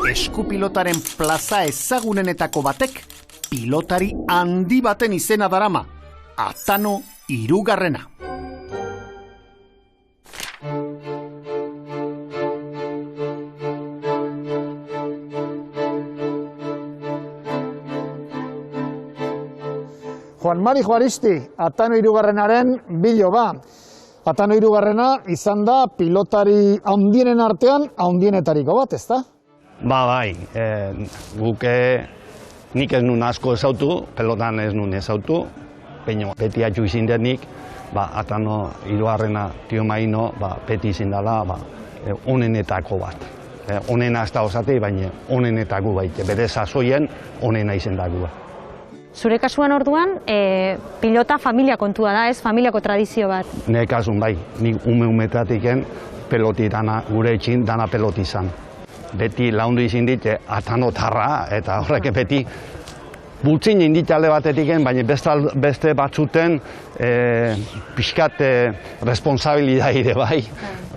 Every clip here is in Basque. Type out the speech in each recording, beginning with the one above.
Eskupilotaren plaza ezagunenetako batek pilotari handi baten izena darama, Atano hirugarrena. Juan Mari Juaristi, Atano hirugarrenaren biloba. Atano hirugarrena izan da pilotari handienen artean handienetariko bat, ezta? Bai, nik ez nun asko ezautu, pelotan ez nun ezautu, baina beti atxu izin denik, Atano hirugarrena Tio Maino beti izin dela onenetako bat. Onena ez da osati, baina onenetako baita, bere sasoien onena izan dagoa. Zure kasuan orduan, pilota familia kontua da, ez familiako tradizio bat? Nire kasun bai, nik umetatik peloti dana, gure etxin dana peloti izan. Beti laundu izin dit Atano tarra, eta horrek beti bultzin indit alde batetik, baina beste batzuten pixkat responsabilidaire bai.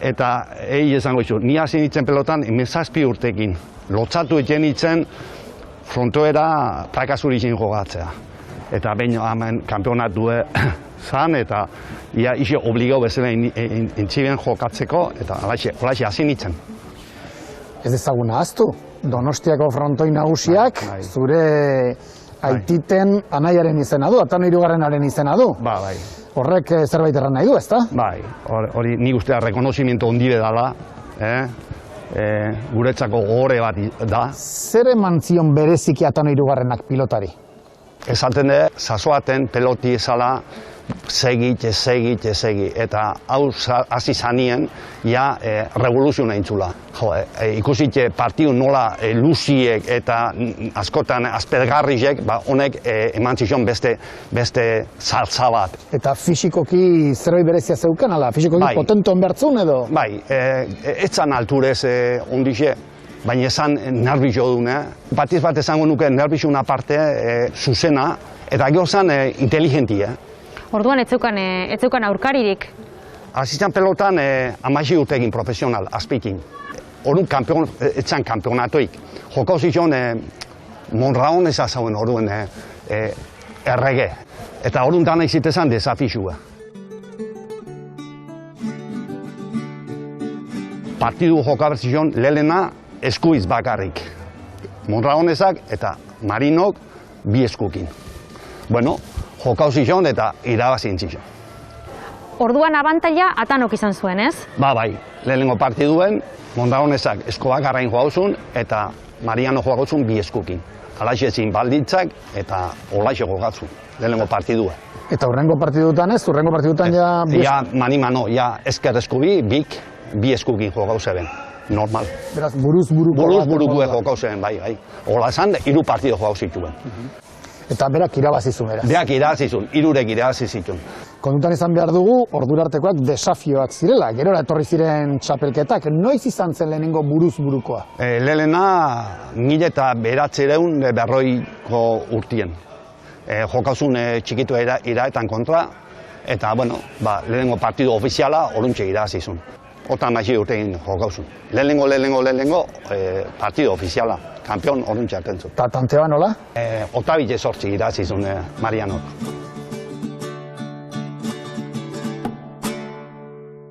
Eta egi esango izu, ni hasi nintzen pelotan 17 urtekin. Lotzatu eten nintzen frontoera prakazuri izin jogatzea. Eta behin hemen kampionatu zan, eta ia isi obligau bezala intziben jokatzeko, eta holaxe hasi nintzen. Ez ezaguna ahaztu, Donostiako frontoi nagusiak zure aititen anaiaren izena du, Atano hirugarrenaren izena du. Bai. Horrek zerbait erran nahi du, ezta? Bai, hori nik ustea rekonozimiento ondire dala, guretzako gogore bat da. Zer eman zion bereziki Atano hirugarrenak pilotari? Esaten da, sasoaten peloti ezala segi, eta hau hasi zanien, revoluzio nahi intzula. Ikusite partiu nola luziek eta askotan aspergarrizek, honek eman zion beste saltza bat. Eta fisikoki zerbait berezia zeukan, ala? Fisikoki potentoen bertzun edo? Bai, etzan alturez ondixe, baina esan nervizio dune. Batiz bat esango nuke nervizuna parte zuzena, eta gero zan inteligentia. Orduan ez zeukan aurkaririk? Azizan pelotan 16 urtegin profesional, azpikin. Orduan etzan kampionatoik. Jokau zion Monraon ezazauen orduan errege. Eta orduan dana izitezan desafizua. Partidu jokabertzion lehena eskuiz bakarrik. Monraonezak eta Marinok bi eskukin. Bueno, jokau zion eta irabazin zion. Orduan abantaila Atanok izan zuen, ez? Bai, lehenengo partiduen, Monraonezak esko bakarrain joauzun eta Mariano joauzun bi eskukin. Alaxe ezin balditzak eta olaxe jokatzun, lehenengo partidua. Eta hurrengo partidutan ez? Hurrengo partidutan ja manimano, esker eskubi, bi eskukin jokau zeben. Normal. Beraz, buruz-buruko jokau zeben, bai. Ola esan, 3 partido jokau zituen. Eta berak irabazizun, beraz. Berak irabazizun, 3 irabazizun. Kontutan izan behar dugu, ordurartekoak desafioak zirela. Gerora etorri ziren txapelketak. Noiz izan zen lehenengo buruz-burukoa? Lehena 1940ko urtien. Jokauzun txikitu iraetan kontra, eta, lehenengo partido ofiziala oruntxe irabazizun. Otan nahi urtein jokauzun. Lehenengo partido ofiziala, kampion oruntxe atentzut. Ta tanteba nola? Otabile 8 irabazizun Marianok.